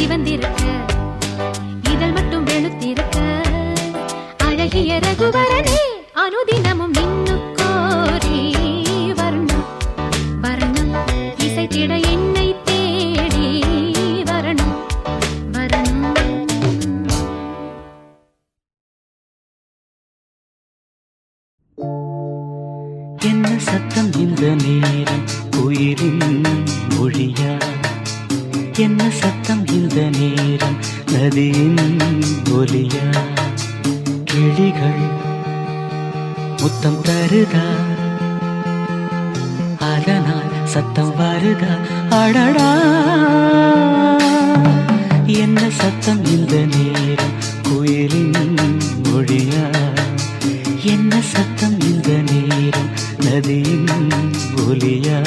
சிவந்திருக்க, இதழ் மட்டும் வெளுத்திருக்க, அழகிய ரகுவரனே அனுதினமும் இன்னுக்கோரி வரணும் வரணும், இசைத்திட என்னை தேடி வரணும் வரணும். என்ன சத்தம் இந்த நேரம் உயிரின் மொழியா? என்ன சத்தம் இந்த நேரம் நதியின் ஒலியா? கிளிகள் முத்தம் தருதா, அதனால் சத்தம் வருதா? அடடா, என்ன சத்தம் இந்த நேரம் குயிலின் மொழியா? என்ன சத்தம் இந்த நேரம் நதியின் ஒலியா?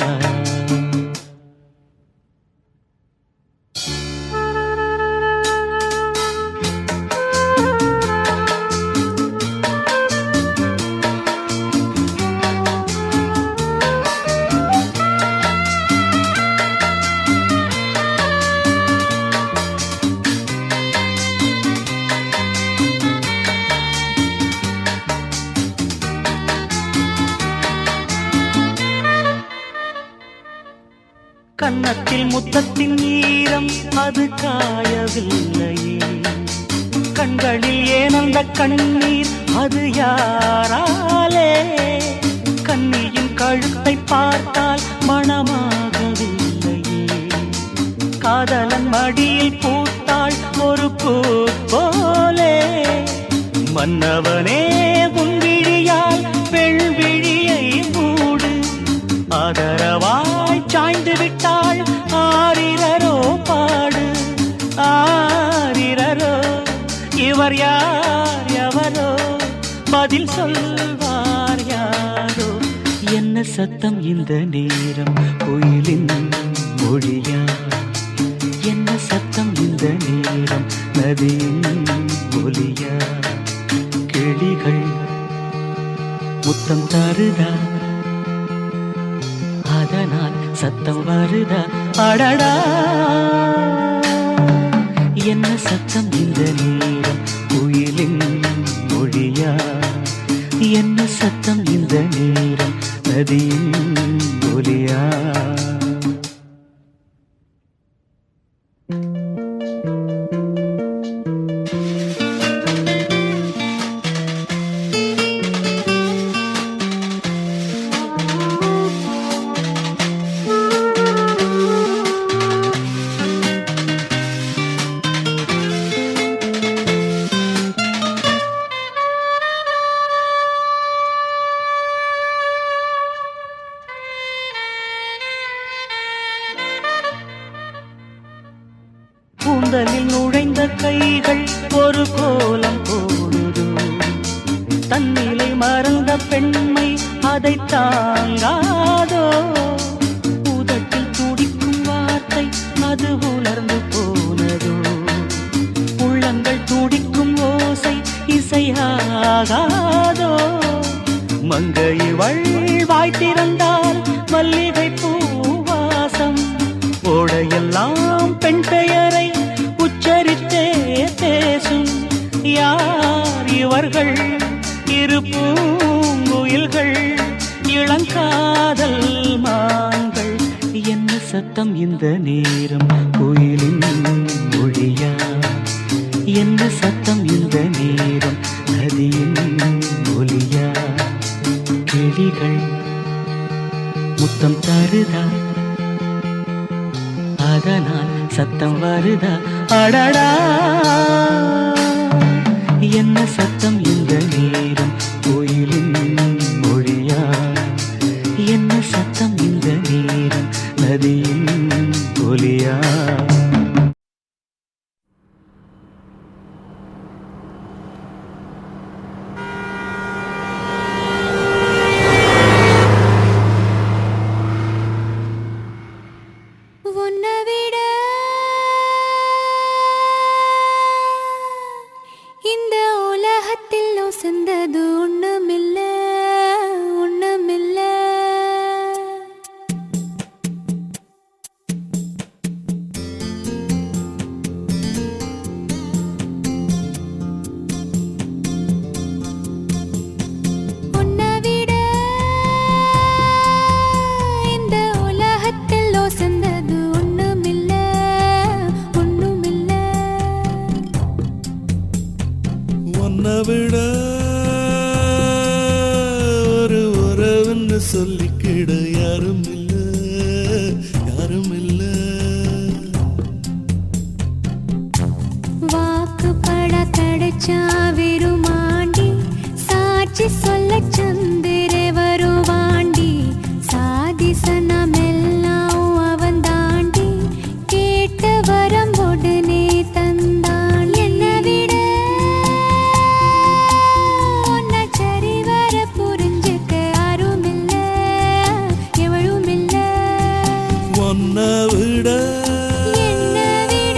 கன்னத்தில் முத்தத்தின் ஈரம் அது காயவில்லையே, கண்களில் ஏனந்த கண்ணீர் அது யாராலே? கண்ணியின் கழுத்தை பார்த்தால் மணமாகவில்லையே, காதலன் மடியில் பூத்தாள் ஒரு பூ போலே. மன்னவனே உன் விழியால் பெண் விழியை மூடு, ஆதரவாய் சாய்ந்து விட்டாள் ஆரிரரோ பாடு. ஆரிரரோ இவர் யார் எவரோ, பதில் சொல்வார் யாரோ? என்ன சத்தம் இந்த நேரம் குயிலின் மொழியா? என்ன சத்தம் இந்த நேரம் நதியின் ஒலியா? கிளிகள் முத்தம் தருதா, அதனால் சத்தம் வருதா? அடடா, என்ன சத்தம் இந்த நேரம் குயிலின் மொழியா? என்ன சத்தம் இந்த நேரம் நதியின் ஒலியா? கூந்தலில் நுழைந்த கைகள் ஒரு கோலம் போடுதோ, தன்னிலை மறந்த பெண்மை அதை தாங்காதோ? உதட்டில் துடிக்கும் வார்த்தை அது உணர்ந்து போனதோ, உள்ளங்கள் துடிக்கும் ஓசை இசையாகாதோ? மங்கையவள் வாய் திறந்தால் மல்லிகை பூவாசம், ஓடையெல்லாம் பெண் பெயரை உச்சரித்தே பேசும். யார் இவர்கள்? இரு பூங்குயில்கள், இளங்காதல் மான்கள். என்ன சத்தம் இந்த நேரம் குயிலின் மொழியா? என்ன சத்தம் இந்த நேரம் நதியின் ஒலியா? கிளிகள் முத்தம் தருதா, அதனால் சத்தம் வருதா? அடடா, என்ன சத்தம் இந்த நேரம் கோயிலின் மொழியா? என்ன சத்தம் இந்த நேரம் நதியின் ஒலியா? இந்த உலகத்தில் உசந்தது விட ஒரு உறவுன்னு சொல்லிக்கிட யாரும் இல்ல, யாரும் இல்ல. வாக்குப்பட கிடைச்சா விருமாண்டி சாட்சி சொல்ல சந்திரே வருவாண்டி சாதிசனமெல்லாம் அவன் தாண்டி கேட்ட வரம் உடனே தந்தான் என்னை விட உன்னை சரிவர புரிஞ்சுக்க யாரும் இல்ல எவளும் இல்ல ஒன்ன விட என்னை விட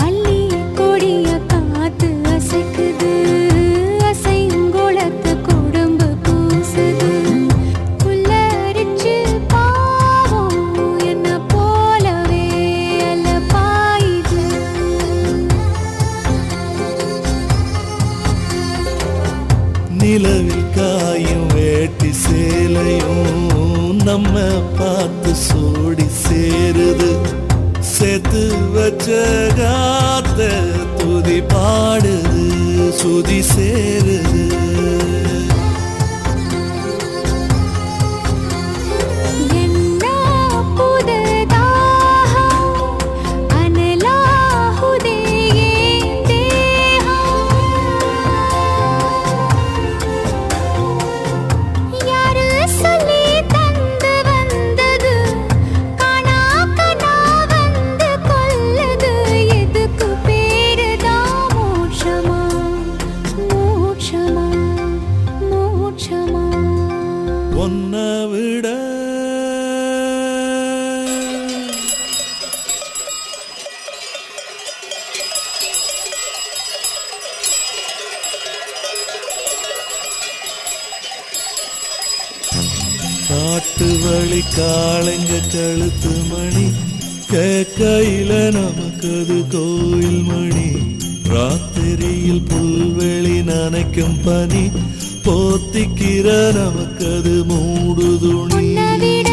அள்ளி கொடிய காத்து அசைக்குது அசைங்குளத்து குடும்பு கூசுது புல்லரிச்சு பாவம் என்ன போலவே அல்ல பாயுது நிலவில் காயும் வேட்டி சேலையும் நம்ம பார்த்து சோடி சேருது சேர்த்து வச்ச காத்த துதி பாடுது சுதி சேருது என்ன புதுதாகம் அனலாகுதே என் தேகம் யாரு சொல்லி தந்து வந்தது காணா கனா வந்து கொல்லுது எதுக்கு பேருதான் மோட்சமா மோட்சமா மோட்சமா ஒன்ன விட காட்டு வழி காளைங்க கழுத்து மணி கேக்கையில நமக்கு அது கோயில் மணி ராத்திரியில் புல்வெளி நனைக்கும் பனி போத்திக்கிற நமக்கு அது மூடு துணி உன்னை விட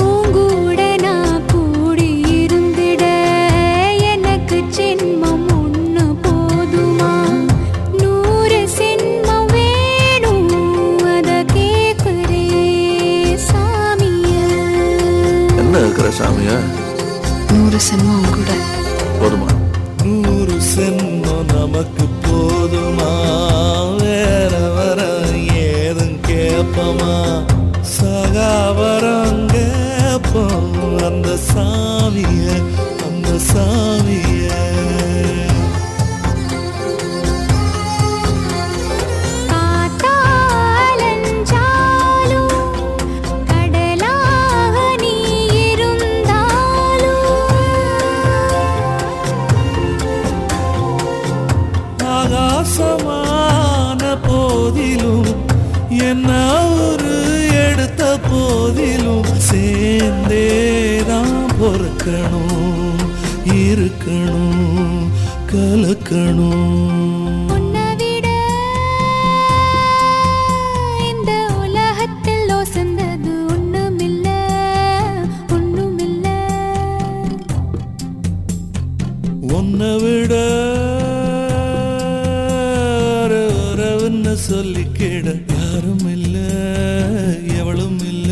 உங்கூட நான் கூடி இருந்திட எனக்கு ஜென்மம் ஒண்ணு போதுமா 100 ஜென்மம் வேணும் அத கேக்குறே சாமிய என்ன இருக்கிற சாமிய 100 சென்மம் கூட போதுமா 100 சென்மம் நமக்கு போதுமா வேற வர ஏதும் கேப்பமா சகாவரம் கேப்போம் அந்த சாமிய அந்த சாமிய காத்தாலஞ்சாலும் கடலாக நீ இருந்தாலும் ஆகாசமான போதிலும் என்ன ஒரு எடுத்த போதிலும் சேர்ந்தேதான் பொறுக்கணும் இருக்கணும் கலக்கணும் உன்னை விட இந்த உலகத்தில் ஒசந்தது ஒண்ணுமில்ல ஒண்ணுமில்ல உன்னை விட ஒரு உறவுன்னு சொல்லிக்கிட யாரும் இல்ல எவளும் இல்ல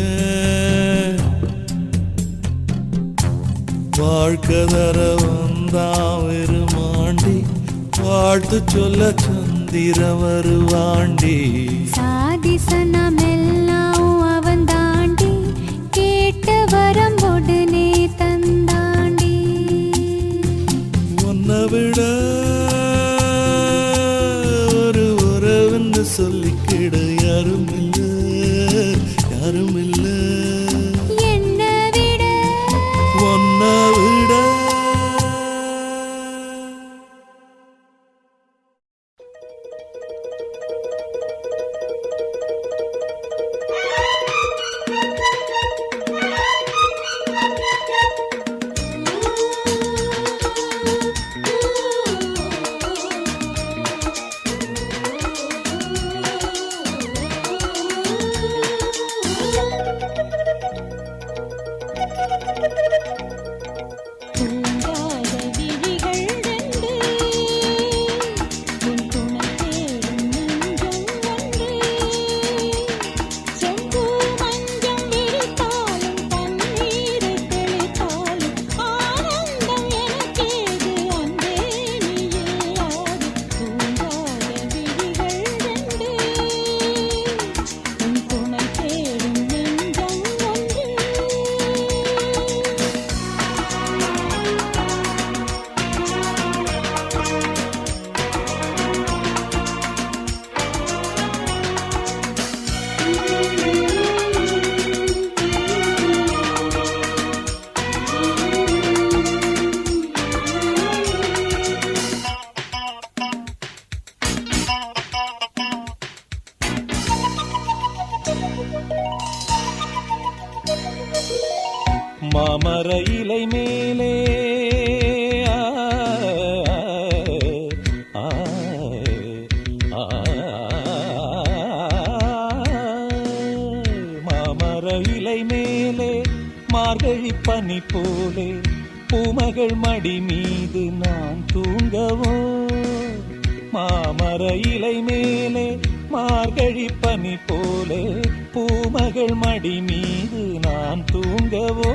வாழ்க்கை தர வந்தான் வெறுமாண்டி, வாழ்த்து சொல்ல சந்திர வருவாண்டி. சாதிசனம் எல்லாம் அவன் தாண்டி, கேட்ட வரம் உடனே தந்தாண்டி. உன்னை விட ஒரு உறவுன்னு சொல்லிக்கிட யாரும் இல்லை, யாரும் இல்லை. என்னை விட உன்னை விட மாமர இலை மேலே மாமர இலை மேலே மார்கழி பனி போலே பூமகள் மடி மீது நான் தூங்கவோ. மாமர இலை மேலே மார்கழி பனி போலே பூமகள் மடி மீது நான் தூங்கவோ.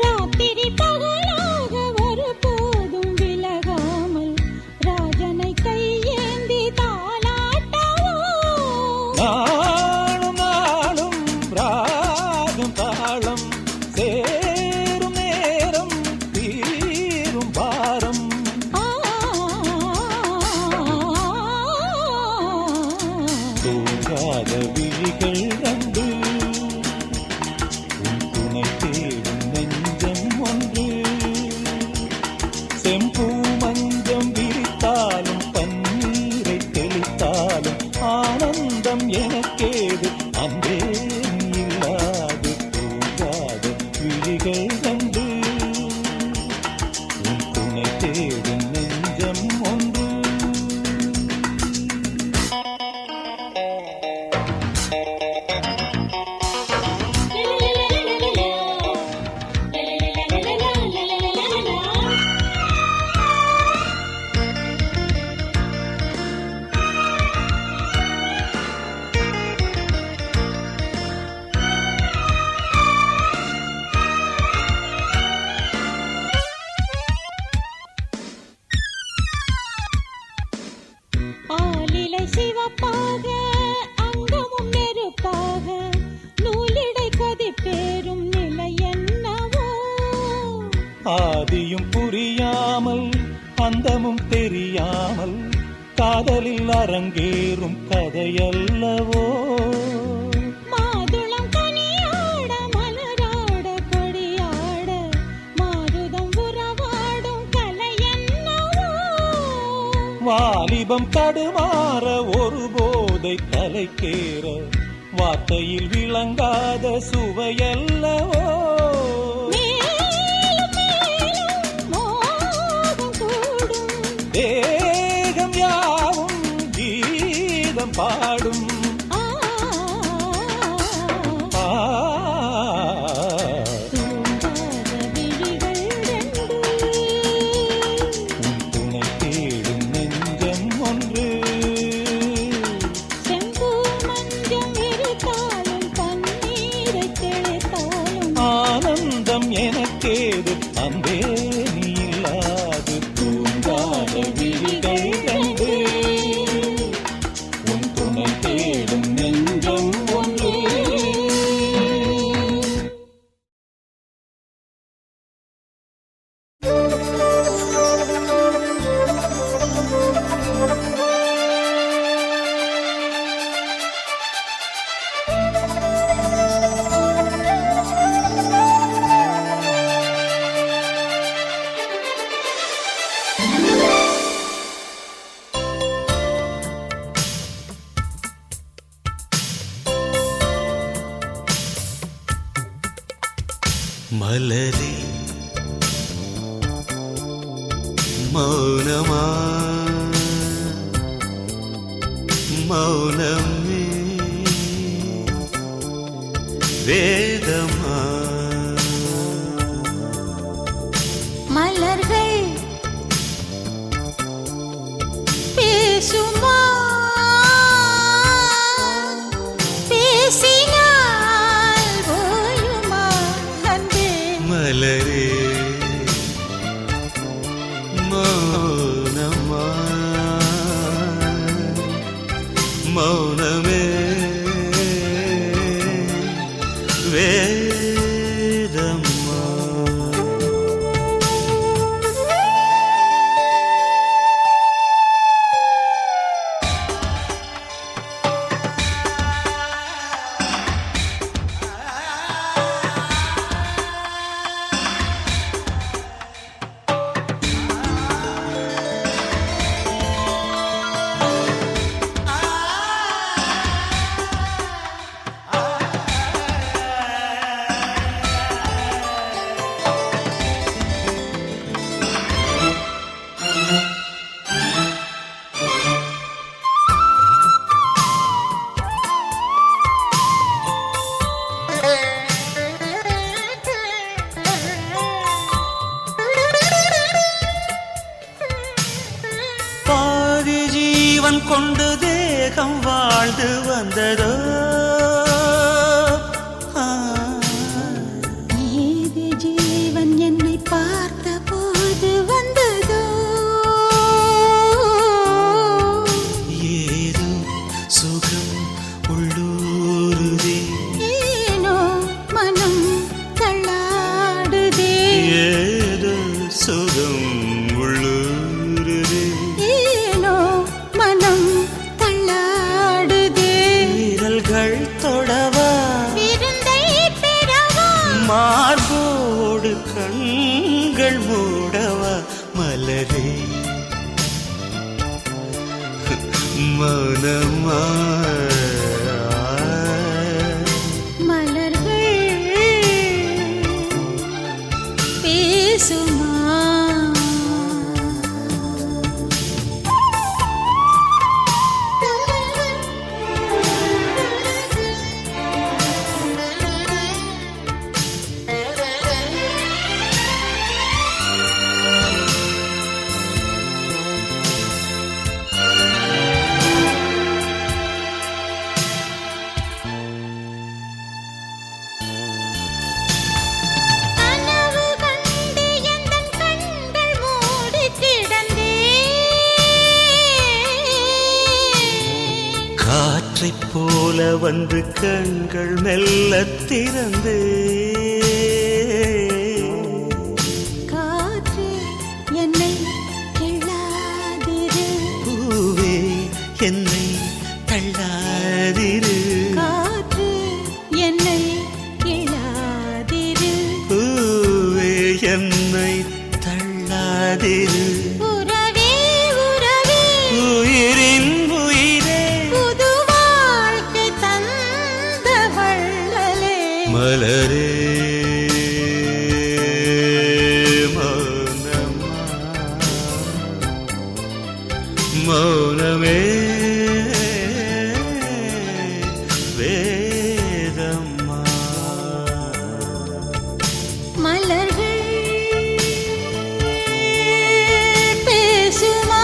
ராத்திரி பகலாக ஒரு போதும் விலகாமல் ராஜனை கையேந்தி தாலாட்டவோ. நாளும் நாளும் ராகம் தாளம் சேரும் நேரம் தீரும் பாரம். தூங்காத விழிகள் கண்டு உன் துணை தேடும் நெஞ்சம் ஒன்று. செம்பூ மஞ்சம் விரித்தாலும் பன்னீரை தெளித்தாலும் ஆனந்தம் எனக்கேது அன்பே இல்லாது. தூங்காத விழிகள் கண்டு உன் துணை தேடும் நெஞ்சம் ஒன்று. ஆலிலை சிவப்பாக அங்கமும் நெருப்பாக நூலிடை கொதிப்பேறும் நிலை என்னவோ. ஆதியும் புரியாமல் அந்தமும் தெரியாமல் காதலில் அரங்கேறும் கதையல்லவோ. மாதுளம் கனியாட மலராட கொடியாட மாருதம் உறவாடும் கலை என்னவோ. வாலிபம் தடுமாற ஒரு போதை தலைக்கேற வார்த்தையில் விளங்காத சுவையல்லவோ. மேலும் மேலும் மோகம் கூடும் தேகம் யாவும் கீதம் பாடும். ஆ தூங்காத விழிகள் ரெண்டு உன் துணை தேடும் நெஞ்சம் ஒன்று. செம்பூ மஞ்சம் இருத்தாலும் பன்னீரை தெளித்தாலும் அன்பே நீ இல்லாது தூங்காத விழிகள் கண்டு உன் துணை தேடும் நெஞ்சம் ஒன்று. மலரே மௌனமா மௌனமே வேதமா மலர்கள் பேசுமா பேசினால் ஓயுமா அன்பே மலரே மௌனமா மௌனமே வேதமா. பாதி ஜீவன் கொண்டு தேகம் வாழ்ந்து வந்ததோ நீதி ஜீவன் என்னை பார்த்த போது வந்ததோ ஏதோ சுகம் உள்ளூருதே ஏனோ மனம் தள்ளாடுதே ஏதோ சுகம் உள்ளூருதே ஏனோ மனம் தள்ளாடுதே விரல்கள் தொடவா விருந்தை பெறவா மார்போடு கண்கள் மூடவா மலரே மௌனமா மலர்கள் பேசுமா கனவு கண்டு எந்தன் கண்கள் மூடிக் கிடந்தேன். காற்றைப் போல வந்து கண்கள் மெல்லத் திறந்தே காற்றே என்னை கிள்ளாதிரு பூவே என்னை தள்ளாதிரு காற்று என்னை கிள்ளாதிரு பூவே என்னை தள்ளாதிரு உறவே உறவே உயிரின் உயிரே புது வாழ்க்கை தந்த வள்ளலே மலரே மௌனமா மௌனமே வேதமா. மலர்கள் பேசுமா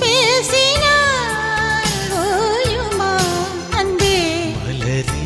பேசினால் ஓயுமா அன்பே மலரே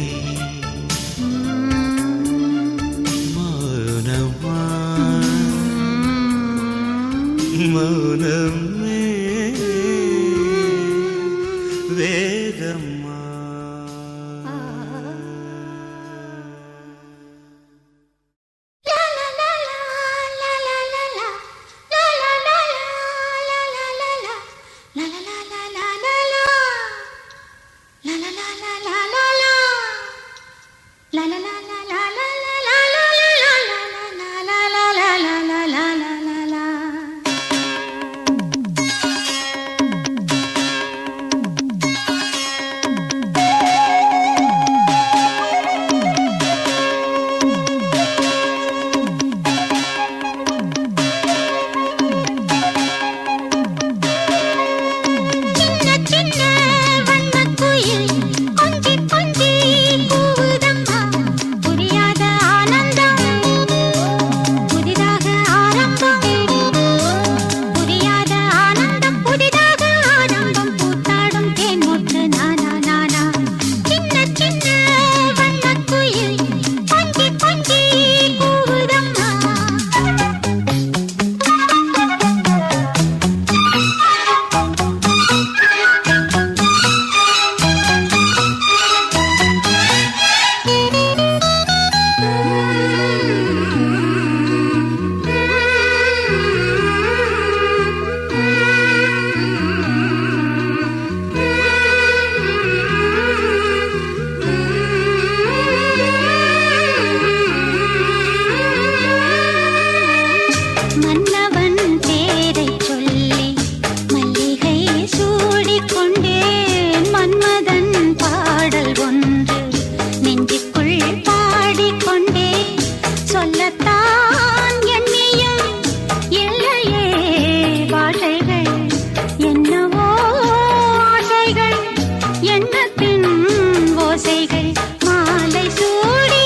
ஓசைகள் மாலை சூடி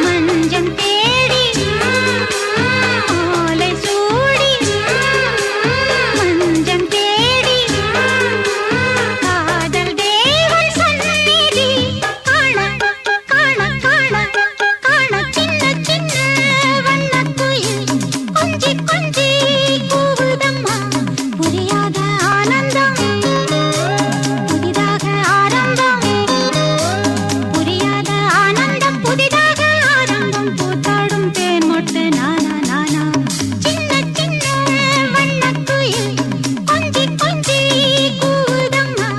மஞ்சம் தேடி மாலை சூடி மஞ்சம் தேடி காதல் தேவன் சந்நிதி காண காண காண காண சின்ன சின்ன வண்ணக்குயில் கொஞ்சி கொஞ்சி கூவுதம்மா புரியாத ஆனந்தம் புதிதாக ஆரம்பம் புரியாத ஆனந்தம் புதிதாக ஆரம்பம் பூத்தாடும் தேன் மொட்டு நானா நானா சின்ன சின்ன வண்ணக்குயில் கொஞ்சி கொஞ்சி கூவுதம்மா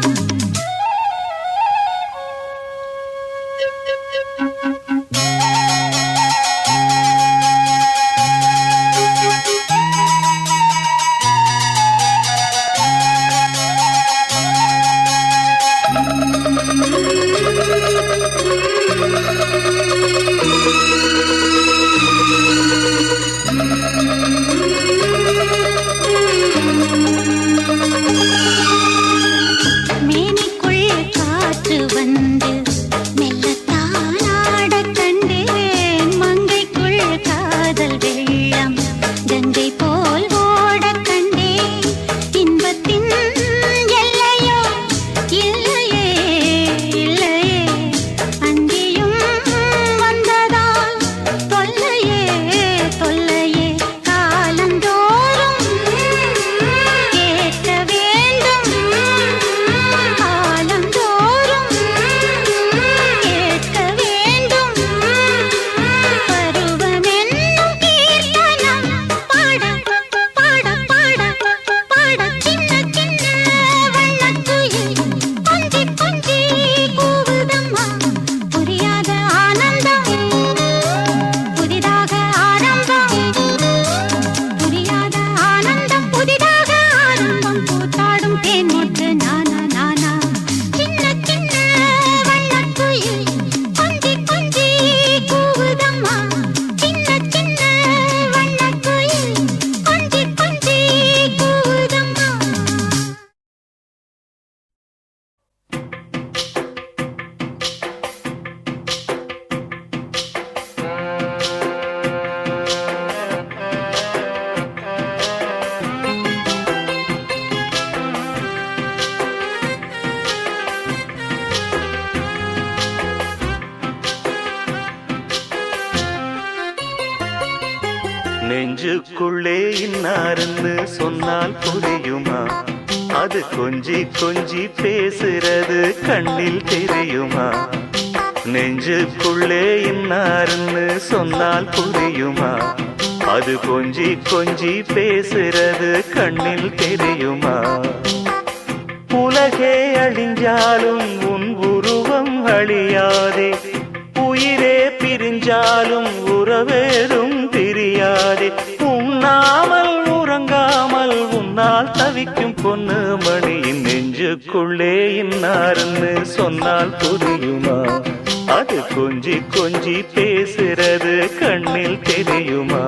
மேனிக்குள் காற்று வந்து மெல்லத்தான் ஆடக் கண்டேன் மங்கைக்குள் காதல் வெள்ளம் கங்கை போல் ஓடக் கண்டேன் இன்பத்தின் எல்லையோ இல்லையே இல்லையே அங்கேயும் வந்ததால் தொல்லையே தொல்லையே காலந்தோறும் கேட்க வேண்டும் காலந்தோறும் கேட்க வேண்டும் பருவமென்னும் கீர்த்தனம் பாட பாட பாட பாட சின்ன சின்ன வண்ணக்குயில் கொஞ்சி கொஞ்சி கூவுதம்மா புரியாத ஆனந்தம் புதிதாக ஆரம்பம் புரியாத ஆனந்தம் புதிதாக ஆரம்பம் பூத்தாடும் தேன் மொட்டு நானா நானா சின்ன சின்ன வண்ணக்குயில் கொஞ்சி கொஞ்சி கூவுதம்மா சின்ன சின்ன வண்ணக்குயில் கொஞ்சி கொஞ்சி கூவுதம்மா நெஞ்சுக்குள்ளே இன்னாருன்னு சொன்னால் புரியுமா? அது கொஞ்சி கொஞ்சி பேசுறது கண்ணில் தெரியுமா? நெஞ்சுக்குள்ளே இன்னாருன்னு சொன்னால் புரியுமா? அது கொஞ்சி கொஞ்சி பேசுறது கண்ணில் தெரியுமா? உலகே அழிஞ்சாலும் உன் உருவம் அழியாதே, உயிரே பிரிஞ்சாலும் உறவேதும் தெரியாதே. உண்ணாமல் உறங்காமல் உன்னால் தவிக்கும் பொண்ணு மணியின் நெஞ்சுக்குள்ளே இன்னாருன்னு சொன்னால் புரியுமா? அது கொஞ்சி கொஞ்சி பேசுறது கண்ணில் தெரியுமா?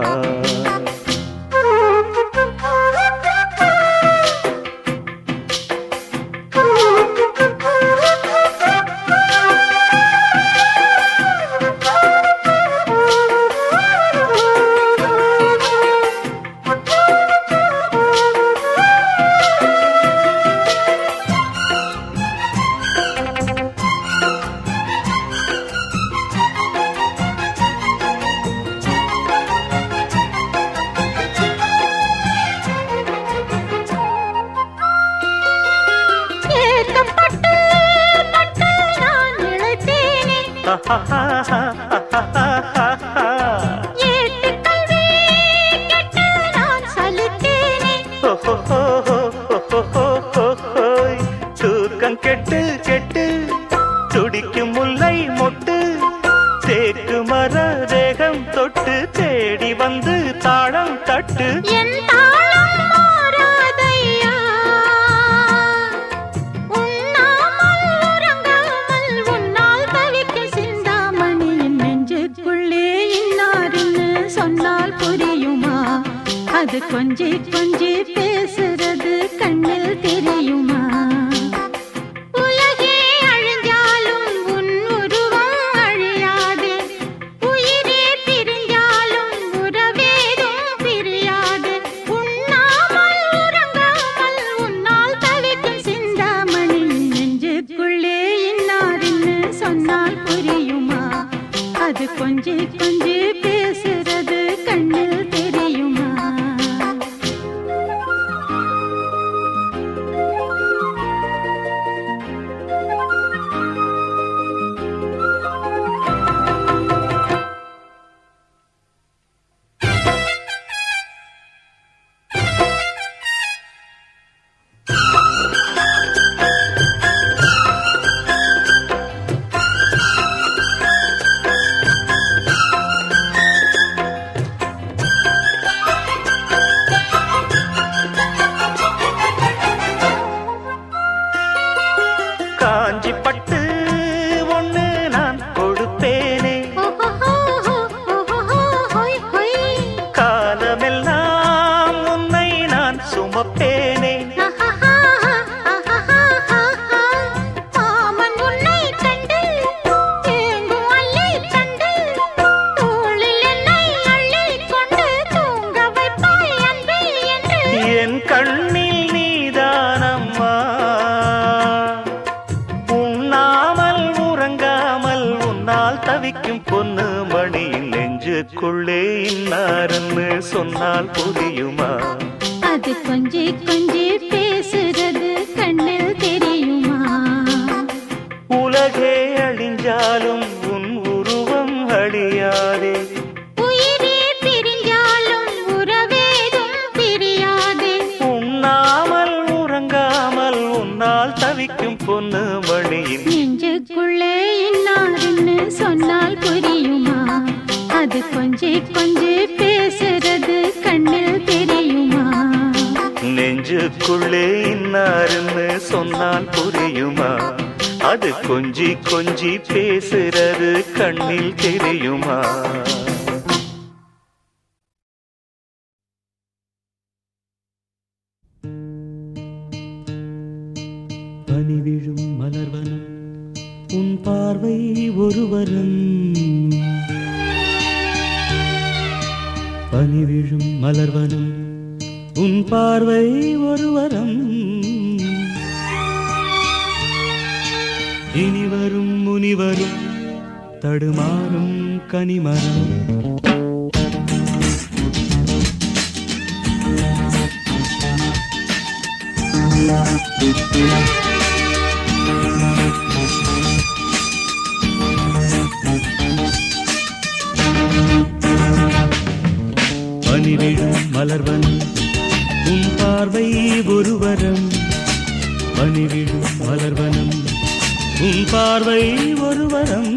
தூக்கம் கெட்டு கெட்டு துடிக்கும் முல்லை மொட்டு, தேக்கு மர தேகம் தொட்டு தேடி வந்து தாளம் தட்டு. என் தாளம் மாறாதையா, உண்ணாமல் உறங்காமல் உன்னால் தவிக்கும் சிந்தாமணியின் நெஞ்சுக்குள்ளே இன்னாருன்னு சொன்னால் புரியுமா? அது கொஞ்சி கொஞ்சி பேசுறது கண்ணில் தெரியுமா? உலகே அழிஞ்சாலும் சொன்னால் புரியுமா? அது கொஞ்சி கொஞ்சி பேசுறது கண்ணில் தெரியுமா? காஞ்சி பட்டு ஒண்ணு நான் கொடுப்பேனே, காலமெல்லாம் உன்னை நான் சுமப்பேனே. மாமன் உன்னை கண்டு ஏங்கும் அல்லை கண்டு தோளில் என்னை அள்ளிக் கொண்டு தூங்க வைப்பாய் அன்பே என்று என் கண்ணில் நீதானம்மா, உண்ணாமல் உறங்காமல் உன்னால் தவிக்கும் பொண்ணு மணியின் நெஞ்சுக்குள்ளே இன்னாருன்னு சொன்னால் புரியுமா? அது கொஞ்சி கொஞ்சி பேசுறது கண்ணில் தெரியுமா? உலகே அழிஞ்சாலும் உன் உருவம் அழியாதே, உயிரே பிரிஞ்சாலும் உறவேதும் பிரியாதே. உண்ணாமல் உறங்காமல் உன்னால் தவிக்கும் பொண்ணு மணியின் நெஞ்சுக்குள்ளே இன்னாருன்னு சொன்னால் புரியுமா? அது கொஞ்சி கொஞ்சி பேசுறது கண்ணில் தெரியுமா? நெஞ்சுக்குள்ளே இன்னாருன்னு சொன்னால் புரியுமா? அது கொஞ்சி கொஞ்சி பேசுறது கண்ணில் தெரியுமா? பனி விழும் மலர்வனம் உன் பார்வை ஒருவரும், பனி விழும் மலர்வனம் உன் பார்வை ஒருவரம். இனிவரும் முனிவரும் தடுமாறும் கனிமரம். பனிவிழும் மலர்வனம் உன் பார்வை ஒருவரம், பனிவிழும் மலர்வனம் உன் பார்வை ஒருவரம்.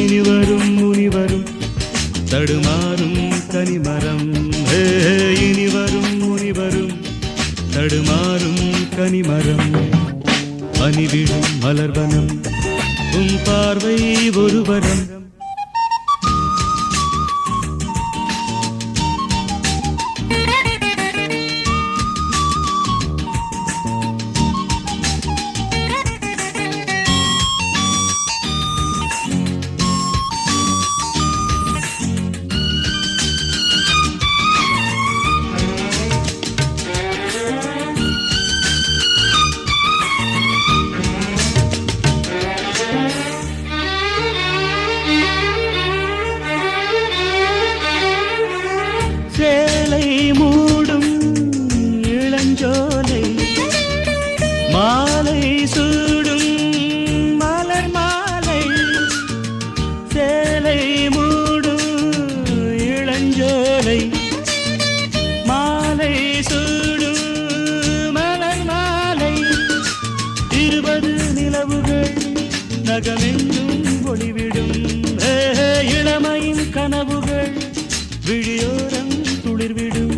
இனிவரும் முனிவரும் தடுமாறும் கனிமரம். இனிவரும் முனிவரும் தடுமாறும் கனிமரம். பனிவிழும் மலர்வனம் உன் பார்வை ஒருவரம். சேலை மூடும் இளஞ்சோலை மாலை சூடும் மலர் மாலை. சேலை மூடும் இளஞ்சோலை மாலை சூடும் மலர் மாலை. 20 நிலவுகள் நகமெங்கும் ஒளிவிடும். இளமையின் கனவுகள் விழியோரம் துளிர்விடும்.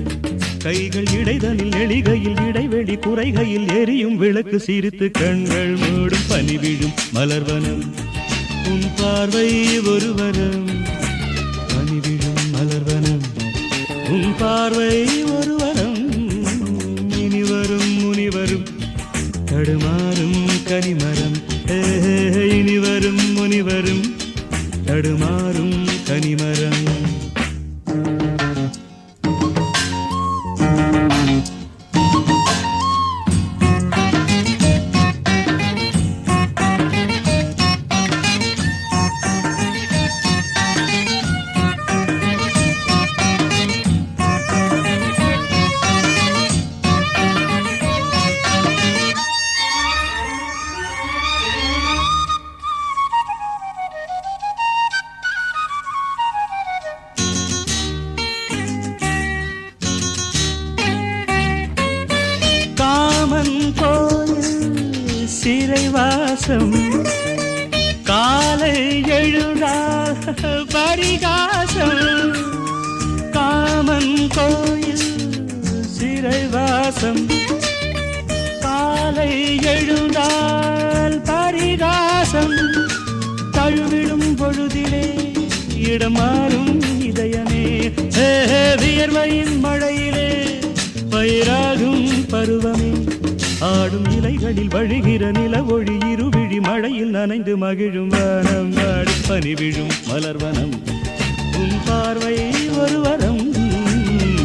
கைகள் இடைதலில் எளிகையில் இடைவெளி குறைகையில் எரியும் விளக்கு சிரித்து கண்கள் மூடும். பனிவிழும் மலர்வனம் உன் பார்வை ஒருவரம். பனிவிழும் மலர்வனம் உன் பார்வை ஒருவரம். இனிவரும் முனிவரும் தடுமாறும் கனிமரம். இனிவரும் முனிவரும் தடுமாறும் கனிமரம். பரிகாசம் காமன் கோயில் சிறைவாசம் காலை எழுந்தால் பரிகாசம் தழுவிடும் பொழுதிலே இடமாறும் இதயமே வியர்வையின் மழையிலே பயிராகும் பருவமே ஆடும் இலைகளில் வழிகிற நில ஒளி இருவிழி மழையில் நனைந்து மகிழும் வனம் வாடி பனி விழும் மலர்வனம் உன் பார்வை ஒரு வரம்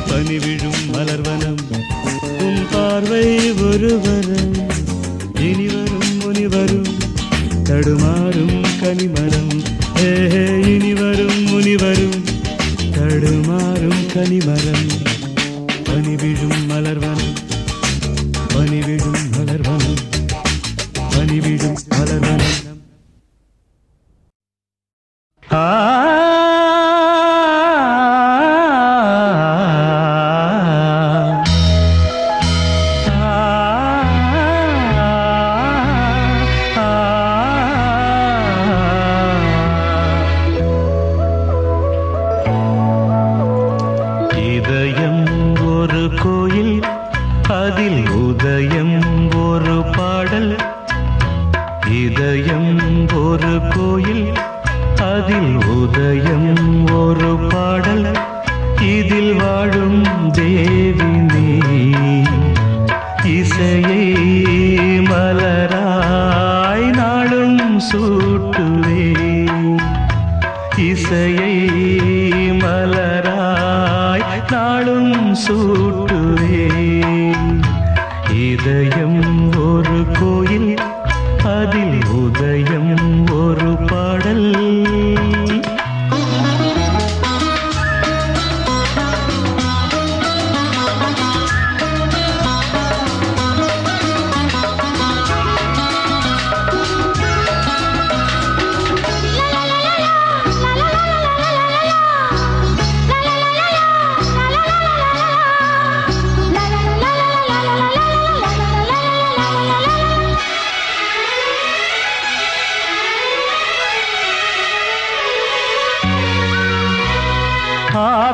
பனி விழும் மலர்வனம் உன் பார்வை ஒரு வரம் இனி வரும் முனிவரும் தடுமாறும் கனிமரம் இனி வரும் முனிவரும் தடுமாறும் கனிமரம் பனி விழும் மலர்வனம் பனி விழும் மலர்வனம் பனி விழும் மலர்வனம் இதயம் ஒரு கோயில் அதில் உதயம் ஒரு பாடல் இதயம் ஒரு கோயில் அதில் உதயம் ஒரு பாடல் இதில் வாழும் தேவி நீ இசையை மலராய் நாளும் சூட்டுவே இசையை மலராய் நாளும் சூட்டுவே இதயம் ஒரு கோயில் அதில் உதயம் ஒரு பாடல்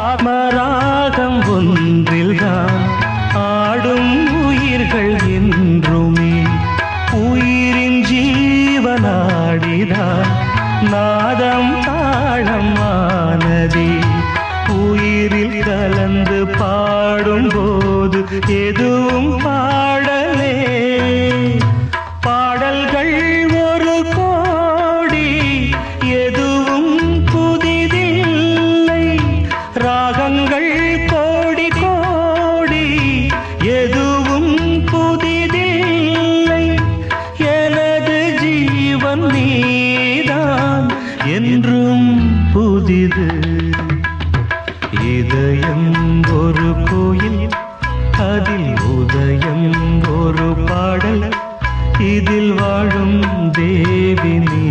ஆத்மராகம் ஒன்றில்தான் ஆடும் உயிர்கள் என்றுமே உயிரின் ஜீவனாடிதான் நாதம் தாளம் ஆனதே உயிரில் கலந்து பாடும்போது எதுவும் பாடலே பாடல்கள் ஒரு கோடி எதுவும் புதிதில்லை ராகங்கள் கோடி கோடி எதுவும் புதிதில்லை எனது ஜீவன் நீதான் என்றும் புதிது இதயம் ஒரு கோயில் அதில் உதயம் ஒரு பாடல் இதில் வாழும் தேவி நீ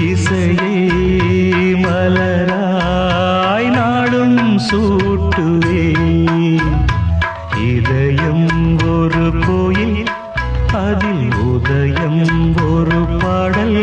இசையே மலராய் நாளும் சூட்டுவே இதயம் ஒரு கோயில் அதில் உதயம் ஒரு பாடல்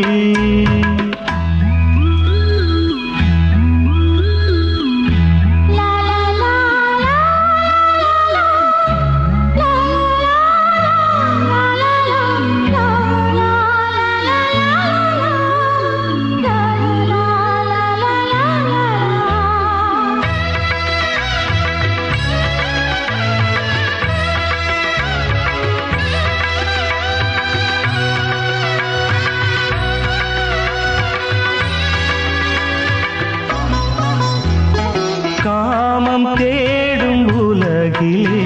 காமம் தேடும் உலகிலே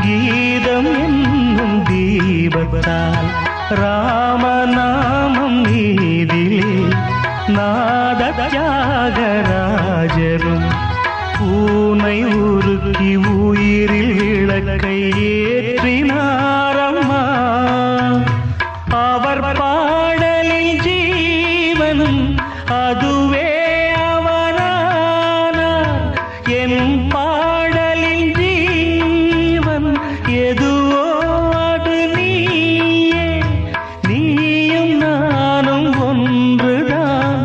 கீதம் என்னும் தீபத்தால் ராமநாமம் நீதிலே நாத தியாகராஜரும் பூனை உருக்கி உயிரில் விளக்கை ஏற்றினாரம்மா அவர் பாடலில் ஜீவனும் அதுவே என் பாடலின் ஜீவன் எதுவோ அது நீயே நீயும் நானும் ஒன்றுதான்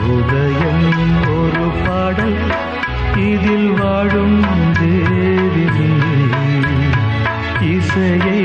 உதயம் ஒரு பாடல் இதில் வாழும் தேவினி இசையை